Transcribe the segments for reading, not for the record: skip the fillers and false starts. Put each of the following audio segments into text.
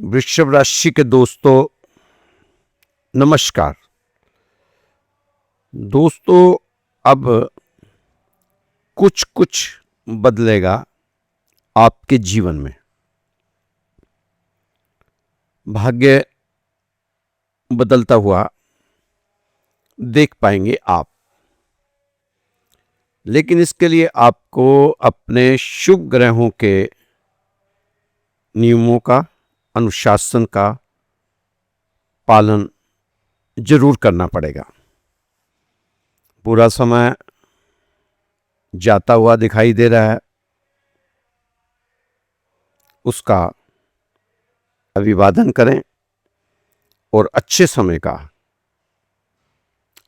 वृषभ राशि के दोस्तों, नमस्कार। दोस्तों, अब कुछ कुछ बदलेगा आपके जीवन में। भाग्य बदलता हुआ देख पाएंगे आप, लेकिन इसके लिए आपको अपने शुभ ग्रहों के नियमों का, अनुशासन का पालन जरूर करना पड़ेगा। पूरा समय जाता हुआ दिखाई दे रहा है, उसका अभिवादन करें और अच्छे समय का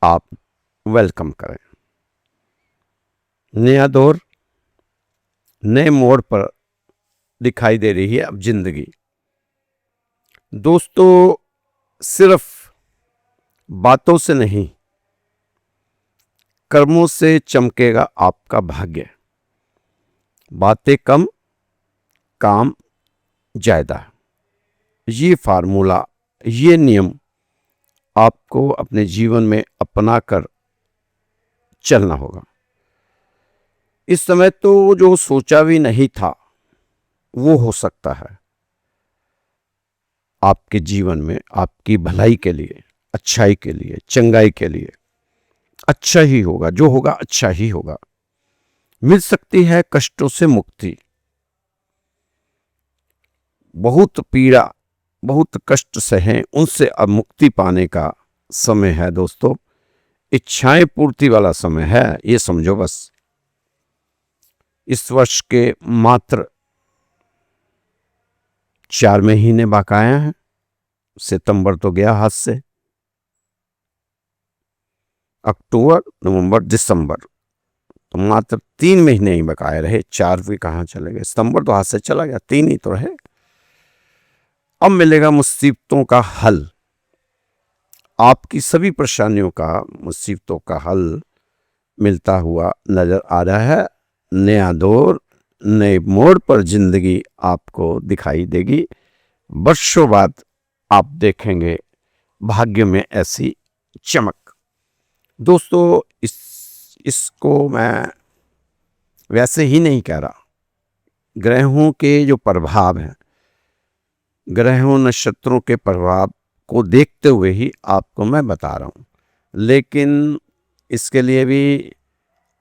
आप वेलकम करें। नया दौर नए मोड़ पर दिखाई दे रही है अब जिंदगी। दोस्तों, सिर्फ बातों से नहीं, कर्मों से चमकेगा आपका भाग्य। बातें कम, काम ज्यादा। ये फार्मूला, ये नियम आपको अपने जीवन में अपनाकर चलना होगा। इस समय तो जो सोचा भी नहीं था वो हो सकता है आपके जीवन में, आपकी भलाई के लिए, अच्छाई के लिए, चंगाई के लिए। अच्छा ही होगा, जो होगा अच्छा ही होगा। मिल सकती है कष्टों से मुक्ति। बहुत पीड़ा, बहुत कष्ट सहे, उनसे अब मुक्ति पाने का समय है दोस्तों। इच्छाएं पूर्ति वाला समय है, ये समझो बस। इस वर्ष के मात्र 4 महीने बकाया हैं। सितंबर तो गया हाथ से, अक्टूबर, नवंबर, दिसंबर, तो मात्र 3 महीने ही बकाए रहे। 4 भी कहाँ चले गए। सितंबर तो हाथ से चला गया, 3 ही तो रहे। अब मिलेगा मुसीबतों का हल। आपकी सभी परेशानियों का, मुसीबतों का हल मिलता हुआ नजर आ रहा है। नया दौर, नए मोड़ पर जिंदगी आपको दिखाई देगी। वर्षों बाद आप देखेंगे भाग्य में ऐसी चमक। दोस्तों, इसको मैं वैसे ही नहीं कह रहा। ग्रहों के जो प्रभाव हैं, ग्रहों नक्षत्रों के प्रभाव को देखते हुए ही आपको मैं बता रहा हूं। लेकिन इसके लिए भी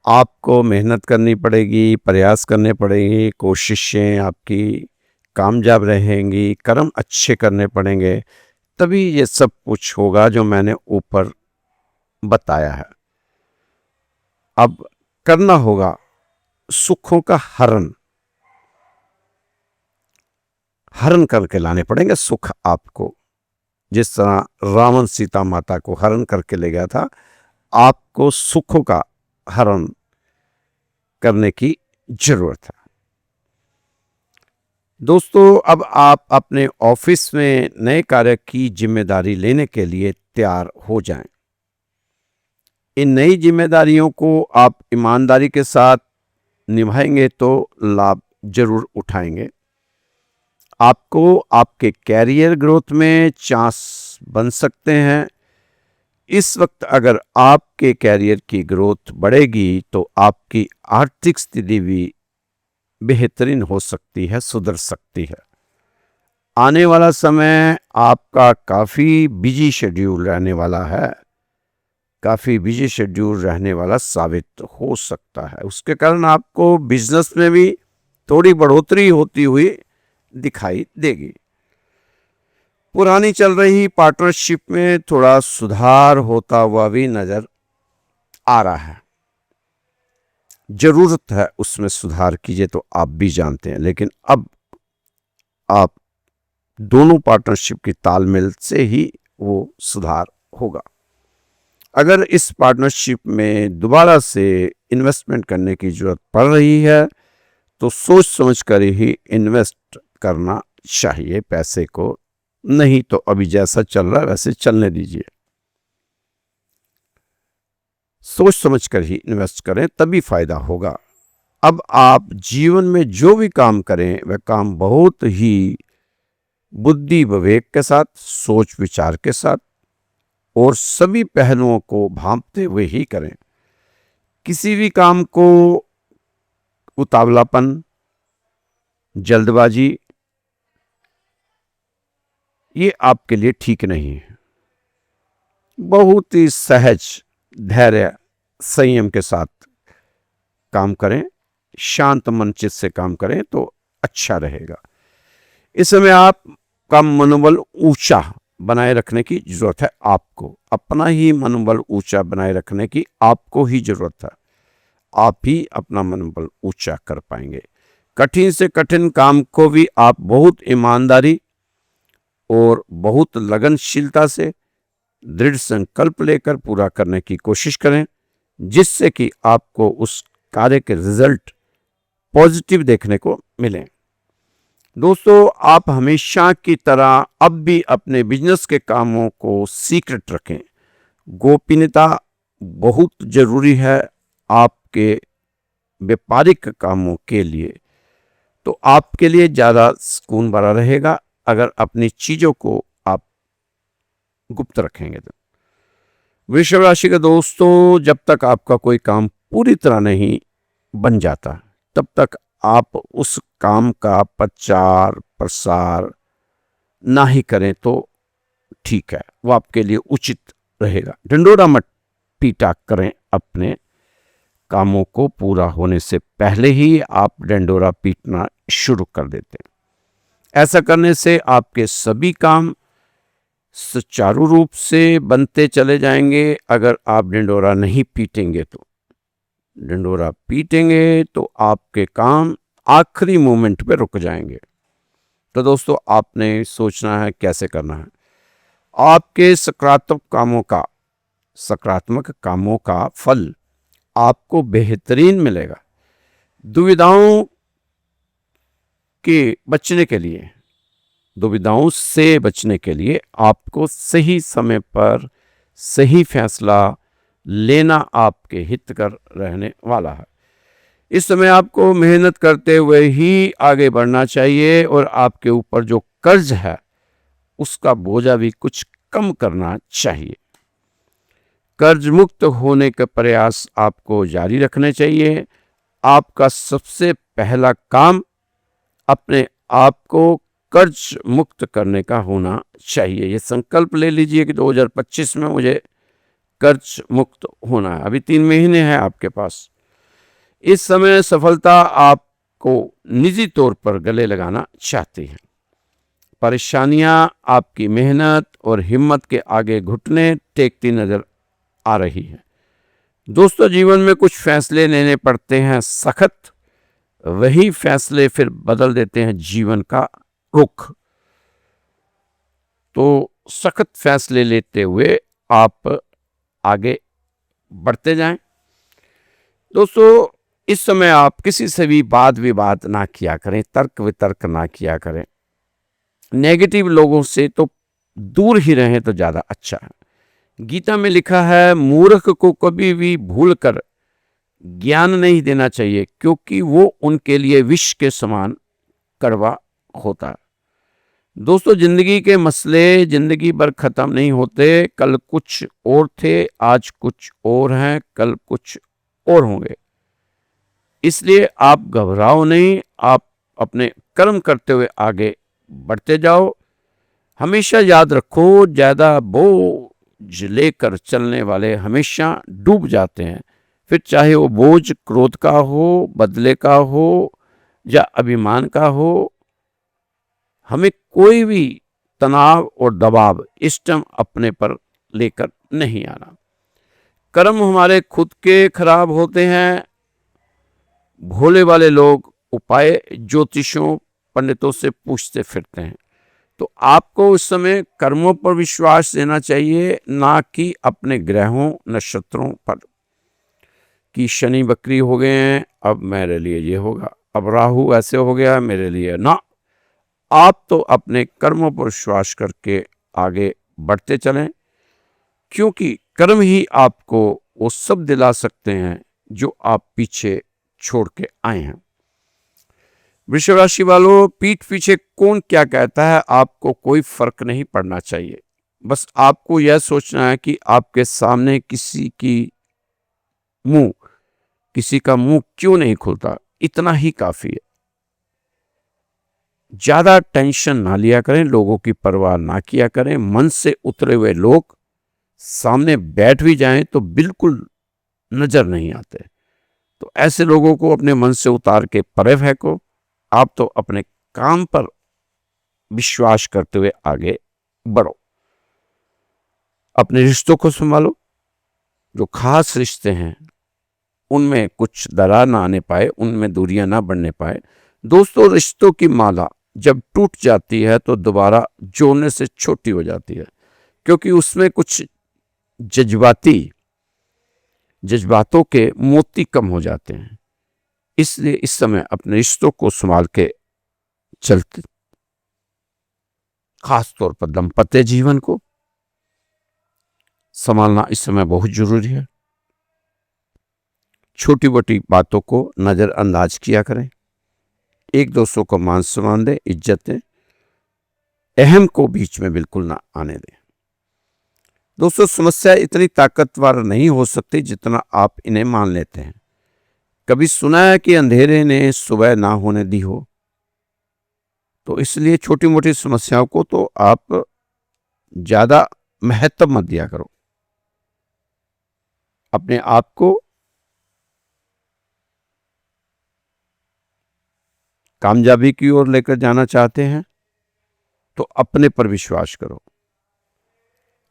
आपको मेहनत करनी पड़ेगी, प्रयास करने पड़ेगी, कोशिशें आपकी कामयाब रहेंगी, कर्म अच्छे करने पड़ेंगे, तभी ये सब कुछ होगा जो मैंने ऊपर बताया है। अब करना होगा सुखों का हरण करके लाने पड़ेंगे सुख आपको। जिस तरह रावण सीता माता को हरण करके ले गया था, आपको सुखों का हरण करने की जरूरत है। दोस्तों, अब आप अपने ऑफिस में नए कार्य की जिम्मेदारी लेने के लिए तैयार हो जाएं। इन नई जिम्मेदारियों को आप ईमानदारी के साथ निभाएंगे तो लाभ जरूर उठाएंगे। आपको आपके कैरियर ग्रोथ में चांस बन सकते हैं। इस वक्त अगर आपके कैरियर की ग्रोथ बढ़ेगी तो आपकी आर्थिक स्थिति भी बेहतरीन हो सकती है, सुधर सकती है। आने वाला समय आपका काफी बिजी शेड्यूल रहने वाला है, काफी बिजी शेड्यूल रहने वाला साबित हो सकता है। उसके कारण आपको बिजनेस में भी थोड़ी बढ़ोतरी होती हुई दिखाई देगी। पुरानी चल रही पार्टनरशिप में थोड़ा सुधार होता हुआ भी नजर आ रहा है। जरूरत है उसमें सुधार कीजिए तो आप भी जानते हैं, लेकिन अब आप दोनों पार्टनरशिप की तालमेल से ही वो सुधार होगा। अगर इस पार्टनरशिप में दोबारा से इन्वेस्टमेंट करने की जरूरत पड़ रही है तो सोच समझ कर ही इन्वेस्ट करना चाहिए पैसे को, नहीं तो अभी जैसा चल रहा है वैसे चलने दीजिए। सोच समझ कर ही इन्वेस्ट करें, तभी फायदा होगा। अब आप जीवन में जो भी काम करें वह काम बहुत ही बुद्धि विवेक के साथ, सोच विचार के साथ और सभी पहलुओं को भांपते हुए ही करें। किसी भी काम को उतावलापन, जल्दबाजी, ये आपके लिए ठीक नहीं है। बहुत ही सहज, धैर्य, संयम के साथ काम करें, शांत मन चित्त से काम करें तो अच्छा रहेगा। इस समय आपका मनोबल ऊंचा बनाए रखने की जरूरत है। आपको अपना ही मनोबल ऊंचा बनाए रखने की आपको ही जरूरत है। आप ही अपना मनोबल ऊंचा कर पाएंगे। कठिन से कठिन काम को भी आप बहुत ईमानदारी और बहुत लगनशीलता से दृढ़ संकल्प लेकर पूरा करने की कोशिश करें, जिससे कि आपको उस कार्य के रिजल्ट पॉजिटिव देखने को मिले। दोस्तों, आप हमेशा की तरह अब भी अपने बिजनेस के कामों को सीक्रेट रखें। गोपनीयता बहुत जरूरी है आपके व्यापारिक कामों के लिए। तो आपके लिए ज़्यादा सुकून भरा रहेगा अगर अपनी चीज़ों को आप गुप्त रखेंगे तो। वृषभ राशि के दोस्तों, जब तक आपका कोई काम पूरी तरह नहीं बन जाता तब तक आप उस काम का प्रचार प्रसार ना ही करें तो ठीक है, वो आपके लिए उचित रहेगा। ढिंढोरा मत पीटा करें। अपने कामों को पूरा होने से पहले ही आप ढिंढोरा पीटना शुरू कर देते हैं। ऐसा करने से आपके सभी काम सुचारू रूप से बनते चले जाएंगे। अगर आप ढिंढोरा नहीं पीटेंगे तो ढिंढोरा पीटेंगे तो आपके काम आखिरी मोमेंट पे रुक जाएंगे। तो दोस्तों, आपने सोचना है कैसे करना है। आपके सकारात्मक कामों का फल आपको बेहतरीन मिलेगा। दुविधाओं से बचने के लिए आपको सही समय पर सही फैसला लेना आपके हित कर रहने वाला है। इस समय आपको मेहनत करते हुए ही आगे बढ़ना चाहिए और आपके ऊपर जो कर्ज है उसका बोझा भी कुछ कम करना चाहिए। कर्ज मुक्त होने के प्रयास आपको जारी रखने चाहिए। आपका सबसे पहला काम अपने आप को कर्ज मुक्त करने का होना चाहिए। ये संकल्प ले लीजिए कि 2025 में मुझे कर्ज मुक्त होना है। अभी 3 महीने हैं आपके पास। इस समय सफलता आपको निजी तौर पर गले लगाना चाहती है। परेशानियां आपकी मेहनत और हिम्मत के आगे घुटने टेकती नजर आ रही है। दोस्तों, जीवन में कुछ फैसले लेने पड़ते हैं सख्त, वही फैसले फिर बदल देते हैं जीवन का रुख। तो सख्त फैसले लेते हुए आप आगे बढ़ते जाएं। दोस्तों, इस समय आप किसी से भी वाद विवाद ना किया करें, तर्क वितर्क ना किया करें। नेगेटिव लोगों से तो दूर ही रहें तो ज़्यादा अच्छा है। गीता में लिखा है, मूर्ख को कभी भी भूल कर ज्ञान नहीं देना चाहिए, क्योंकि वो उनके लिए विष के समान कड़वा होता है। दोस्तों, जिंदगी के मसले जिंदगी भर खत्म नहीं होते। कल कुछ और थे, आज कुछ और हैं, कल कुछ और होंगे। इसलिए आप घबराओ नहीं, आप अपने कर्म करते हुए आगे बढ़ते जाओ। हमेशा याद रखो, ज़्यादा बोझ लेकर चलने वाले हमेशा डूब जाते हैं। फिर चाहे वो बोझ क्रोध का हो, बदले का हो या अभिमान का हो, हमें कोई भी तनाव और दबाव इस टाइम अपने पर लेकर नहीं आना। कर्म हमारे खुद के खराब होते हैं। भोले वाले लोग उपाय ज्योतिषों पंडितों से पूछते फिरते हैं। तो आपको उस समय कर्मों पर विश्वास देना चाहिए, ना कि अपने ग्रहों नक्षत्रों पर कि शनि बकरी हो गए हैं, अब मेरे लिए ये होगा, अब राहु ऐसे हो गया मेरे लिए ना। आप तो अपने कर्मों पर विश्वास करके आगे बढ़ते चलें, क्योंकि कर्म ही आपको वो सब दिला सकते हैं जो आप पीछे छोड़ के आए हैं। वृषभ राशि वालों, पीठ पीछे कौन क्या कहता है आपको कोई फर्क नहीं पड़ना चाहिए। बस आपको यह सोचना है कि आपके सामने किसी का मुंह क्यों नहीं खुलता, इतना ही काफी है। ज्यादा टेंशन ना लिया करें, लोगों की परवाह ना किया करें। मन से उतरे हुए लोग सामने बैठ भी जाएं तो बिल्कुल नजर नहीं आते। तो ऐसे लोगों को अपने मन से उतार के परे फेंको। आप तो अपने काम पर विश्वास करते हुए आगे बढ़ो। अपने रिश्तों को संभालो। जो खास रिश्ते हैं उनमें कुछ दरार ना आने पाए, उनमें दूरियां ना बढ़ने पाए। दोस्तों, रिश्तों की माला जब टूट जाती है तो दोबारा जोड़ने से छोटी हो जाती है, क्योंकि उसमें कुछ जज्बातों के मोती कम हो जाते हैं। इसलिए इस समय अपने रिश्तों को संभाल के चलते, खास तौर पर दाम्पत्य जीवन को संभालना इस समय बहुत जरूरी है। छोटी मोटी बातों को नजरअंदाज किया करें। एक दूसरों को मान सम्मान दें, इज्जत दें। अहम को बीच में बिल्कुल ना आने दें। दोस्तों, समस्या इतनी ताकतवर नहीं हो सकती जितना आप इन्हें मान लेते हैं। कभी सुना है कि अंधेरे ने सुबह ना होने दी हो? तो इसलिए छोटी मोटी समस्याओं को तो आप ज्यादा महत्व मत दिया करो। अपने आप को कामयाबी की ओर लेकर जाना चाहते हैं तो अपने पर विश्वास करो।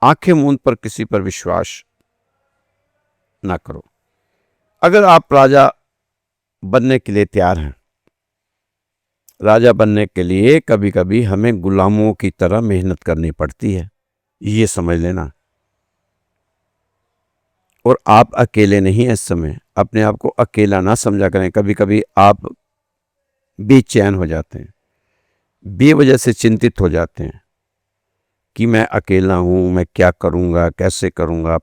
आंखें मूंद पर किसी पर विश्वास ना करो। अगर आप राजा बनने के लिए तैयार हैं, राजा बनने के लिए कभी कभी हमें गुलामों की तरह मेहनत करनी पड़ती है, ये समझ लेना। और आप अकेले नहीं हैं। इस समय अपने आप को अकेला ना समझा करें। कभी कभी आप बेचैन हो जाते हैं, बेवजह से चिंतित हो जाते हैं कि मैं अकेला हूं, मैं क्या करूंगा, कैसे करूंगा।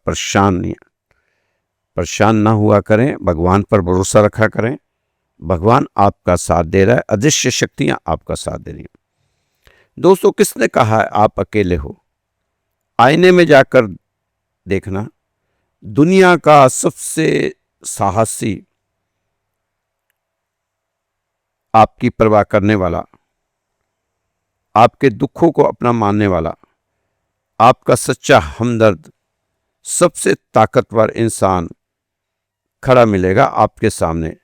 परेशान ना हुआ करें, भगवान पर भरोसा रखा करें। भगवान आपका साथ दे रहा है, अदृश्य शक्तियां आपका साथ दे रही हैं। दोस्तों, किसने कहा है आप अकेले हो? आईने में जाकर देखना। दुनिया का सबसे साहसी, आपकी परवाह करने वाला, आपके दुखों को अपना मानने वाला, आपका सच्चा हमदर्द, सबसे ताकतवर इंसान खड़ा मिलेगा आपके सामने।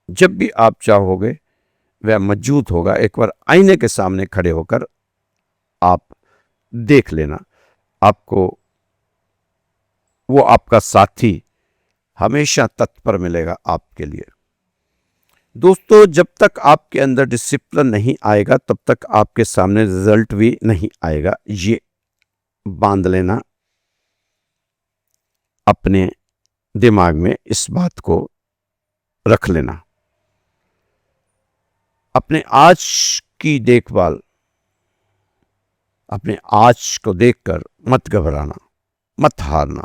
जब भी आप चाहोगे वह मौजूद होगा। एक बार आईने के सामने खड़े होकर आप देख लेना। आपको वो आपका साथी हमेशा तत्पर मिलेगा आपके लिए। दोस्तों, जब तक आपके अंदर डिसिप्लिन नहीं आएगा तब तक आपके सामने रिजल्ट भी नहीं आएगा। ये बांध लेना, अपने दिमाग में इस बात को रख लेना। अपने आज की देखभाल, अपने आज को देखकर मत घबराना, मत हारना,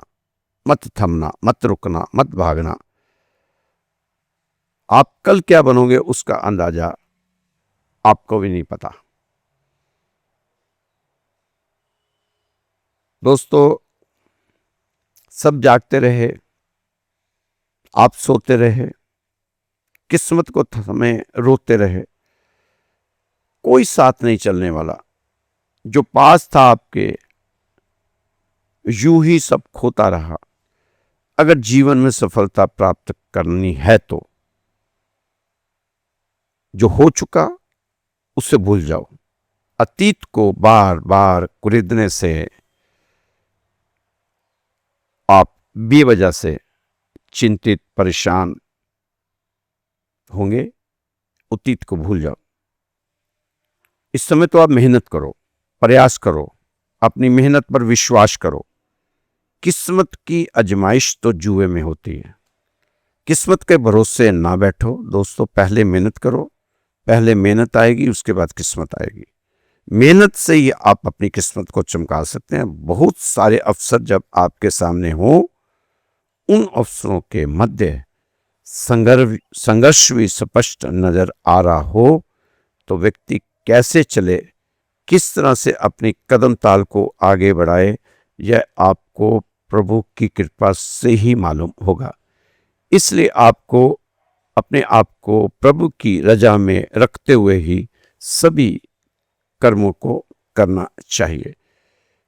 मत थमना, मत रुकना, मत भागना। आप कल क्या बनोगे उसका अंदाजा आपको भी नहीं पता। दोस्तों, सब जागते रहे, आप सोते रहे, किस्मत को थमे रोते रहे, कोई साथ नहीं चलने वाला। जो पास था आपके यूं ही सब खोता रहा। अगर जीवन में सफलता प्राप्त करनी है तो जो हो चुका उससे भूल जाओ। अतीत को बार बार कुरेदने से आप बेवजह से चिंतित परेशान होंगे। अतीत को भूल जाओ। इस समय तो आप मेहनत करो, प्रयास करो, अपनी मेहनत पर विश्वास करो। किस्मत की आजमाइश तो जुए में होती है। किस्मत के भरोसे ना बैठो दोस्तों। पहले मेहनत करो, पहले मेहनत आएगी, उसके बाद किस्मत आएगी। मेहनत से ही आप अपनी किस्मत को चमका सकते हैं। बहुत सारे अवसर जब आपके सामने हो, उन अवसरों के मध्य संघर्ष भी स्पष्ट नजर आ रहा हो तो व्यक्ति कैसे चले, किस तरह से अपनी कदम ताल को आगे बढ़ाए, यह आपको प्रभु की कृपा से ही मालूम होगा। इसलिए आपको अपने आप को प्रभु की रजा में रखते हुए ही सभी कर्मों को करना चाहिए,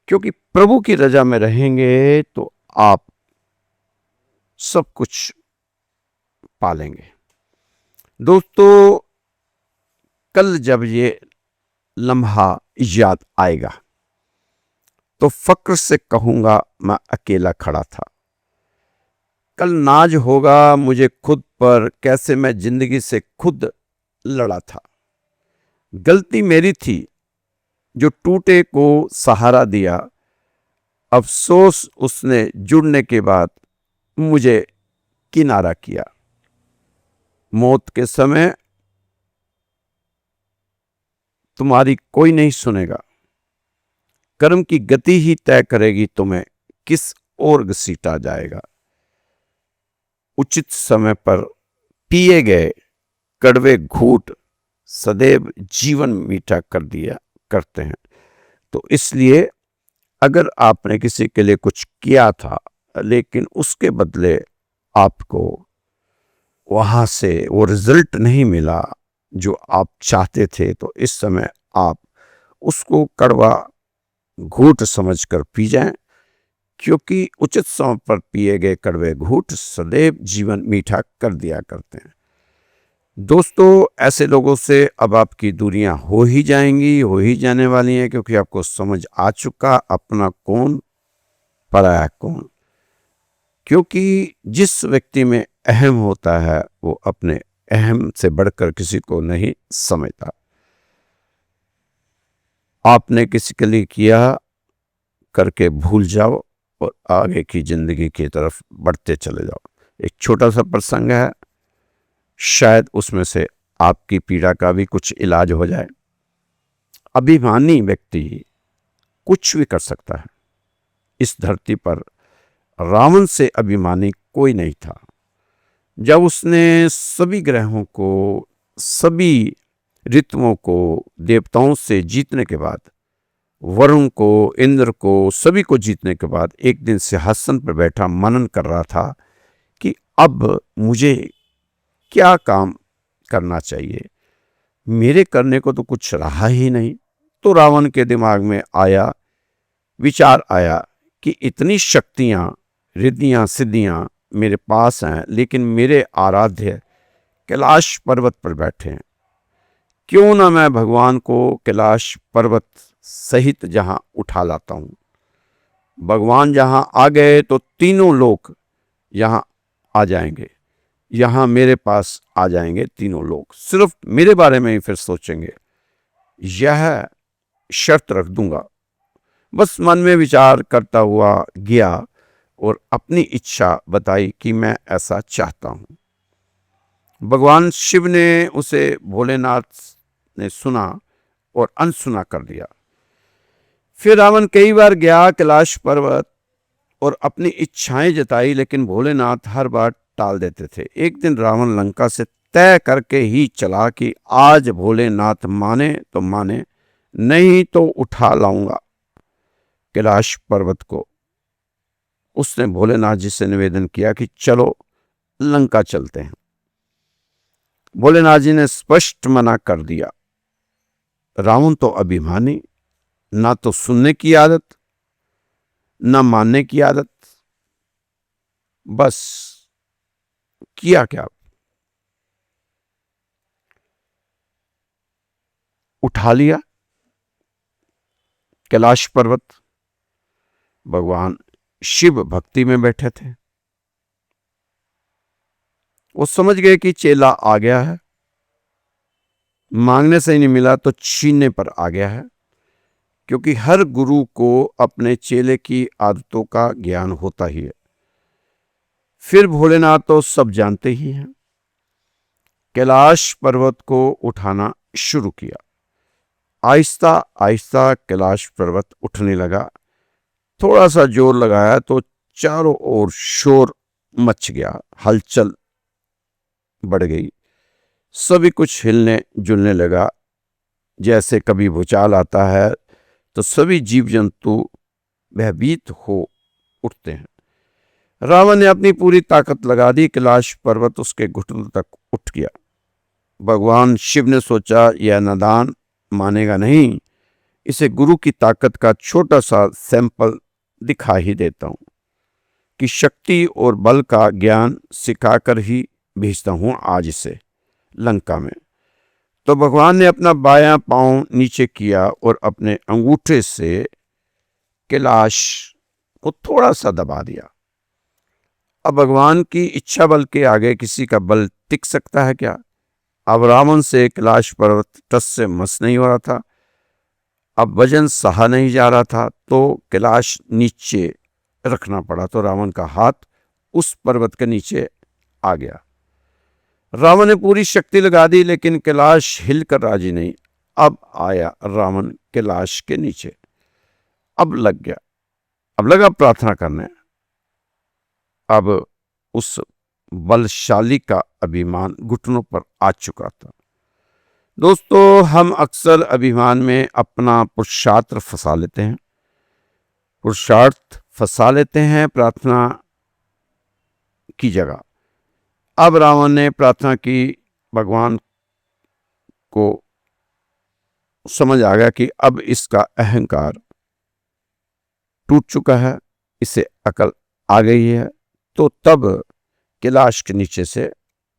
क्योंकि प्रभु की रजा में रहेंगे तो आप सब कुछ पालेंगे। दोस्तों, कल जब ये लम्हा याद आएगा तो फक्र से कहूंगा मैं अकेला खड़ा था। कल नाज होगा मुझे खुद पर, कैसे मैं जिंदगी से खुद लड़ा था। गलती मेरी थी जो टूटे को सहारा दिया, अफसोस उसने जुड़ने के बाद मुझे किनारा किया। मौत के समय तुम्हारी कोई नहीं सुनेगा, कर्म की गति ही तय करेगी तुम्हें किस ओर घसीटा जाएगा। उचित समय पर पिए गए कड़वे घूंट सदैव जीवन मीठा कर दिया करते हैं। तो इसलिए अगर आपने किसी के लिए कुछ किया था लेकिन उसके बदले आपको वहां से वो रिजल्ट नहीं मिला जो आप चाहते थे, तो इस समय आप उसको कड़वा घूंट समझकर पी जाएं, क्योंकि उचित समय पर पिए गए कड़वे घूंट सदैव जीवन मीठा कर दिया करते हैं। दोस्तों, ऐसे लोगों से अब आपकी दूरियां हो ही जाएंगी, हो ही जाने वाली हैं, क्योंकि आपको समझ आ चुका अपना कौन पराया कौन। क्योंकि जिस व्यक्ति में अहम होता है वो अपने अहम से बढ़कर किसी को नहीं समझता। आपने किसी के लिए किया करके भूल जाओ और आगे की जिंदगी की तरफ बढ़ते चले जाओ। एक छोटा सा प्रसंग है, शायद उसमें से आपकी पीड़ा का भी कुछ इलाज हो जाए। अभिमानी व्यक्ति कुछ भी कर सकता है। इस धरती पर रावण से अभिमानी कोई नहीं था। जब उसने सभी ग्रहों को, सभी ऋतुओं को देवताओं से जीतने के बाद, वरुण को, इंद्र को, सभी को जीतने के बाद एक दिन सिंहासन पर बैठा मनन कर रहा था कि अब मुझे क्या काम करना चाहिए, मेरे करने को तो कुछ रहा ही नहीं। तो रावण के दिमाग में विचार आया कि इतनी शक्तियां, रिद्धियां, सिद्धियां मेरे पास हैं, लेकिन मेरे आराध्य कैलाश पर्वत पर बैठे हैं। क्यों ना मैं भगवान को कैलाश पर्वत सहित जहां उठा लाता हूं। भगवान जहां आ गए तो तीनों लोग यहां आ जाएंगे, यहां मेरे पास आ जाएंगे तीनों लोग, सिर्फ मेरे बारे में ही फिर सोचेंगे। यह शर्त रख दूंगा। बस मन में विचार करता हुआ गया और अपनी इच्छा बताई कि मैं ऐसा चाहता हूं। भगवान शिव ने उसे भोलेनाथ ने सुना और अनसुना कर दिया। फिर रावण कई बार गया कैलाश पर्वत और अपनी इच्छाएं जताई, लेकिन भोलेनाथ हर बार टाल देते थे। एक दिन रावण लंका से तय करके ही चला कि आज भोलेनाथ माने तो माने, नहीं तो उठा लाऊंगा कैलाश पर्वत को। उसने भोलेनाथ जी से निवेदन किया कि चलो लंका चलते हैं। भोलेनाथ जी ने स्पष्ट मना कर दिया। रावण तो अभिमानी, ना तो सुनने की आदत, ना मानने की आदत, बस किया क्या, उठा लिया कैलाश पर्वत। भगवान शिव भक्ति में बैठे थे। वो समझ गए कि चेला आ गया है, मांगने से ही नहीं मिला तो छीनने पर आ गया है, क्योंकि हर गुरु को अपने चेले की आदतों का ज्ञान होता ही है। फिर भोलेनाथ तो सब जानते ही हैं। कैलाश पर्वत को उठाना शुरू किया। आहिस्ता आहिस्ता कैलाश पर्वत उठने लगा। थोड़ा सा जोर लगाया तो चारों ओर शोर मच गया, हलचल बढ़ गई। सभी कुछ हिलने जुलने लगा। जैसे कभी भूचाल आता है तो सभी जीव जंतु भयभीत हो उठते हैं। रावण ने अपनी पूरी ताकत लगा दी। कैलाश पर्वत उसके घुटनों तक उठ गया। भगवान शिव ने सोचा, यह नादान मानेगा नहीं, इसे गुरु की ताकत का छोटा सा सैंपल दिखा ही देता हूं कि शक्ति और बल का ज्ञान सिखाकर ही भेजता हूं आज इसे लंका में। तो भगवान ने अपना बायां पांव नीचे किया और अपने अंगूठे से कैलाश को थोड़ा सा दबा दिया। अब भगवान की इच्छा बल के आगे किसी का बल टिक सकता है क्या? अब रावण से कैलाश पर्वत टस से मस नहीं हो रहा था। अब वजन सहा नहीं जा रहा था, तो कैलाश नीचे रखना पड़ा। तो रावण का हाथ उस पर्वत के नीचे आ गया। रावण ने पूरी शक्ति लगा दी, लेकिन कैलाश हिलकर राजी नहीं। अब आया रावण कैलाश के नीचे। अब लगा प्रार्थना करने। अब उस बलशाली का अभिमान घुटनों पर आ चुका था। दोस्तों, हम अक्सर अभिमान में अपना पुरुषार्थ फंसा लेते हैं प्रार्थना की जगह। अब रावण ने प्रार्थना की। भगवान को समझ आ गया कि अब इसका अहंकार टूट चुका है, इसे अकल आ गई है। तो तब कैलाश के नीचे से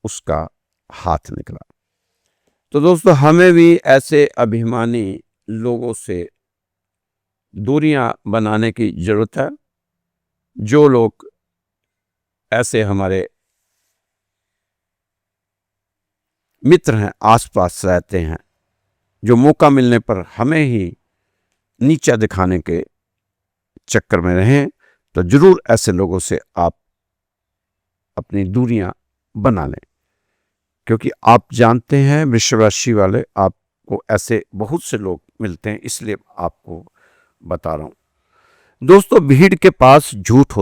उसका हाथ निकला। तो दोस्तों, हमें भी ऐसे अभिमानी लोगों से दूरियां बनाने की जरूरत है। जो लोग ऐसे हमारे मित्र हैं, आसपास रहते हैं, जो मौका मिलने पर हमें ही नीचा दिखाने के चक्कर में रहें, तो जरूर ऐसे लोगों से आप अपनी दूरियां बना लें। क्योंकि आप जानते हैं, वृषभ राशि वाले, आपको ऐसे बहुत से लोग मिलते हैं, इसलिए आपको बता रहा हूं। दोस्तों, भीड़ के पास झूठ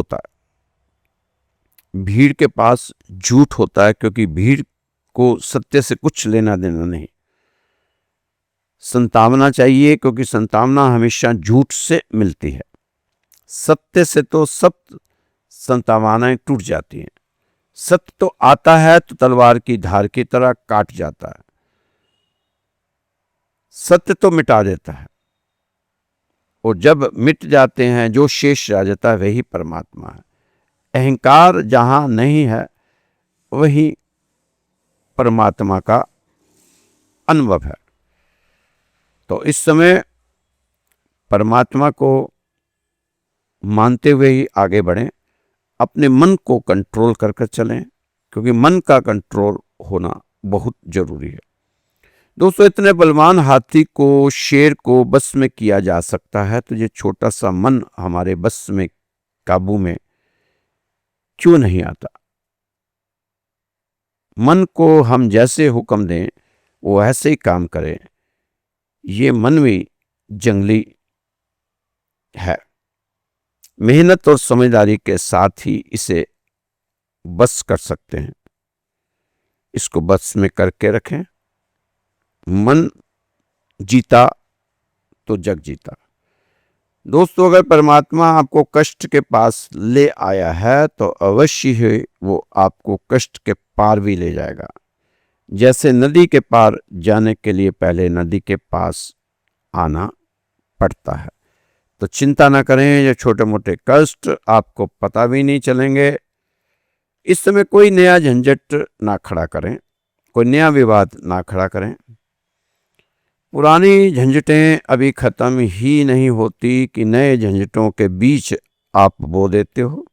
होता है, क्योंकि भीड़ को सत्य से कुछ लेना देना नहीं। संतावना चाहिए, क्योंकि संतावना हमेशा झूठ से मिलती है। सत्य से तो सब संतावनाएं टूट जाती हैं। सत्य तो आता है तो तलवार की धार की तरह काट जाता है। सत्य तो मिटा देता है, और जब मिट जाते हैं, जो शेष रह जाता है वही परमात्मा है। अहंकार जहां नहीं है, वही परमात्मा का अनुभव है। तो इस समय परमात्मा को मानते हुए ही आगे बढ़ें। अपने मन को कंट्रोल कर चलें, क्योंकि मन का कंट्रोल होना बहुत जरूरी है। दोस्तों, इतने बलवान हाथी को, शेर को बस में किया जा सकता है, तो ये छोटा सा मन हमारे बस में, काबू में क्यों नहीं आता? मन को हम जैसे हुक्म दें, वो ऐसे ही काम करे। ये मन भी जंगली है। मेहनत और समझदारी के साथ ही इसे बस कर सकते हैं। इसको बस में करके रखें। मन जीता तो जग जीता। दोस्तों, अगर परमात्मा आपको कष्ट के पास ले आया है, तो अवश्य ही वो आपको कष्ट के पार भी ले जाएगा। जैसे नदी के पार जाने के लिए पहले नदी के पास आना पड़ता है। तो चिंता ना करें, ये छोटे मोटे कष्ट आपको पता भी नहीं चलेंगे। इस समय कोई नया झंझट ना खड़ा करें, कोई नया विवाद ना खड़ा करें। पुरानी झंझटें अभी खत्म ही नहीं होती कि नए झंझटों के बीच आप बो देते हो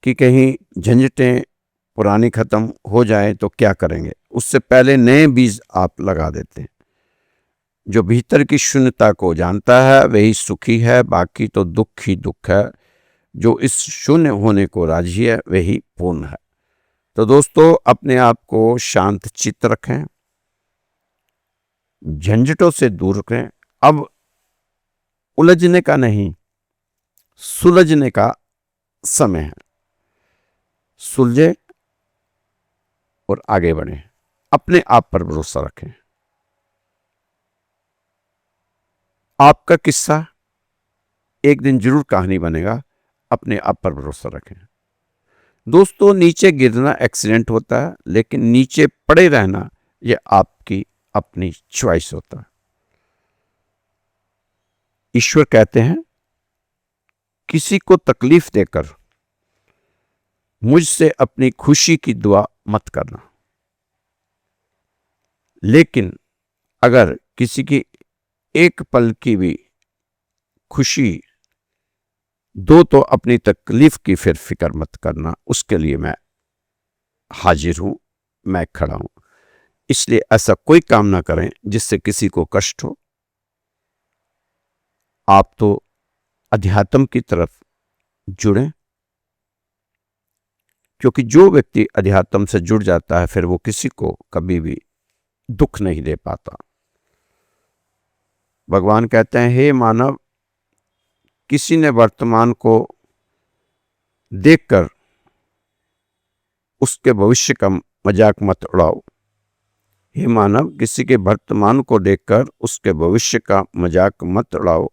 कि कहीं झंझटें पुरानी खत्म हो जाए तो क्या करेंगे। उससे पहले नए बीज आप लगा देते हैं। जो भीतर की शून्यता को जानता है वही सुखी है, बाकी तो दुख ही दुख है। जो इस शून्य होने को राजी है वही पूर्ण है। तो दोस्तों, अपने आप को शांत चित्त रखें, झंझटों से दूर रखें। अब उलझने का नहीं, सुलझने का समय है। सुलझे और आगे बढ़ें। अपने आप पर भरोसा रखें। आपका किस्सा एक दिन जरूर कहानी बनेगा। अपने आप पर भरोसा रखें। दोस्तों, नीचे गिरना एक्सीडेंट होता है, लेकिन नीचे पड़े रहना यह आपकी अपनी चॉइस होता है। ईश्वर कहते हैं, किसी को तकलीफ देकर मुझसे अपनी खुशी की दुआ मत करना, लेकिन अगर किसी की एक पल की भी खुशी दो तो अपनी तकलीफ की फिर फिक्र मत करना। उसके लिए मैं हाजिर हूं, मैं खड़ा हूं। इसलिए ऐसा कोई काम ना करें जिससे किसी को कष्ट हो। आप तो अध्यात्म की तरफ जुड़ें, क्योंकि जो व्यक्ति अध्यात्म से जुड़ जाता है फिर वो किसी को कभी भी दुख नहीं दे पाता। भगवान कहते हैं, हे मानव, किसी ने वर्तमान को देखकर उसके भविष्य का मजाक मत उड़ाओ। हे मानव, किसी के वर्तमान को देखकर उसके भविष्य का मजाक मत उड़ाओ।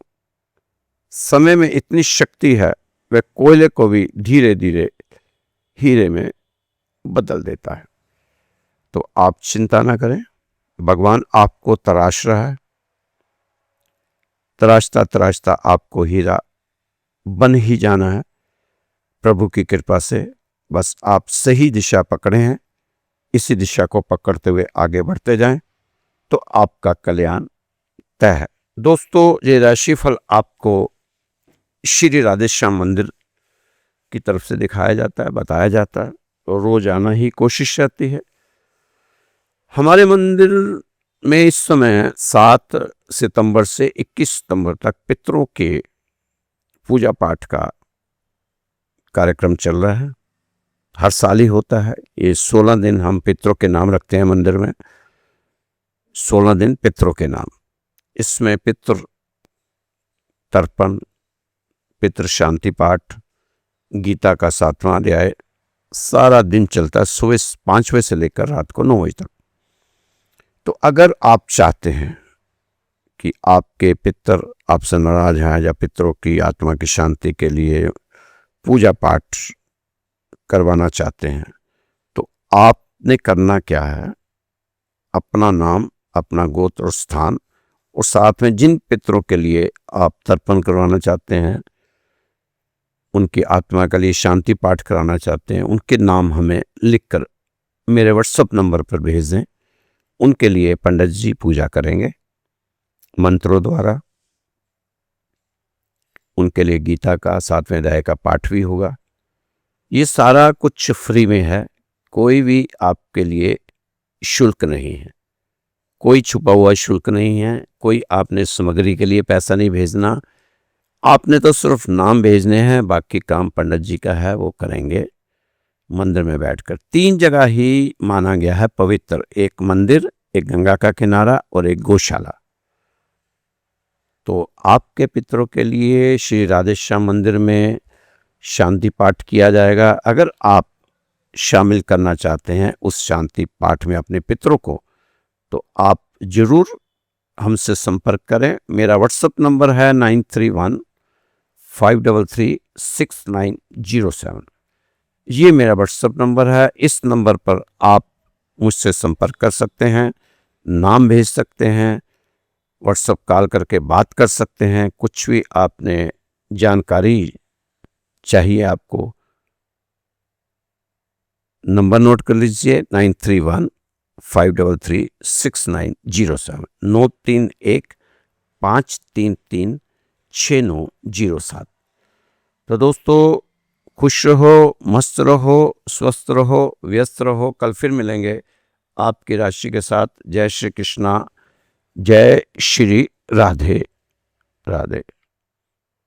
समय में इतनी शक्ति है, वह कोयले को भी धीरे धीरे हीरे में बदल देता है। तो आप चिंता ना करें, भगवान आपको तराश रहा है। तराशता तराशता आपको हीरा बन ही जाना है। प्रभु की कृपा से बस आप सही दिशा पकड़े हैं, इसी दिशा को पकड़ते हुए आगे बढ़ते जाएं तो आपका कल्याण तय है। दोस्तों, ये राशिफल आपको श्री राधेश्याम मंदिर की तरफ से दिखाया जाता है, बताया जाता है, तो रोज आना ही कोशिश रहती है। हमारे मंदिर में इस समय 7 सितंबर से 21 सितंबर तक पितरों के पूजा पाठ का कार्यक्रम चल रहा है। हर साल ही होता है। ये 16 दिन हम पितरों के नाम रखते हैं मंदिर में। 16 दिन पितरों के नाम। इसमें पितृ तर्पण, पितृ शांति पाठ, गीता का 7वां अध्याय सारा दिन चलता है, सुबह 5 बजे से लेकर रात को 9 बजे तक। तो अगर आप चाहते हैं कि आपके पितर आपसे नाराज हैं या पितरों की आत्मा की शांति के लिए पूजा पाठ करवाना चाहते हैं, तो आपने करना क्या है, अपना नाम, अपना गोत्र और स्थान, और साथ में जिन पितरों के लिए आप तर्पण करवाना चाहते हैं, उनकी आत्मा के लिए शांति पाठ कराना चाहते हैं, उनके नाम हमें लिखकर मेरे व्हाट्सएप नंबर पर भेज दें। उनके लिए पंडित जी पूजा करेंगे मंत्रों द्वारा। उनके लिए गीता का 7वें अध्याय का पाठ भी होगा। ये सारा कुछ फ्री में है, कोई भी आपके लिए शुल्क नहीं है, कोई छुपा हुआ शुल्क नहीं है, कोई आपने सामग्री के लिए पैसा नहीं भेजना। आपने तो सिर्फ नाम भेजने हैं, बाकी काम पंडित जी का है, वो करेंगे मंदिर में बैठकर। 3 जगह ही माना गया है पवित्र, एक मंदिर, एक गंगा का किनारा और एक गौशाला। तो आपके पितरों के लिए श्री राधेश्याम मंदिर में शांति पाठ किया जाएगा। अगर आप शामिल करना चाहते हैं उस शांति पाठ में अपने पितरों को, तो आप जरूर हमसे संपर्क करें। मेरा व्हाट्सएप नंबर है 9315336907। ये मेरा व्हाट्सएप नंबर है। इस नंबर पर आप मुझसे संपर्क कर सकते हैं, नाम भेज सकते हैं, व्हाट्सएप कॉल करके बात कर सकते हैं। कुछ भी आपने जानकारी चाहिए आपको, नंबर नोट कर लीजिए 9315336907 931-533-6907। तो दोस्तों, खुश रहो, मस्त रहो, स्वस्थ रहो, व्यस्त रहो। कल फिर मिलेंगे आपकी राशि के साथ। जय श्री कृष्णा, जय श्री राधे राधे।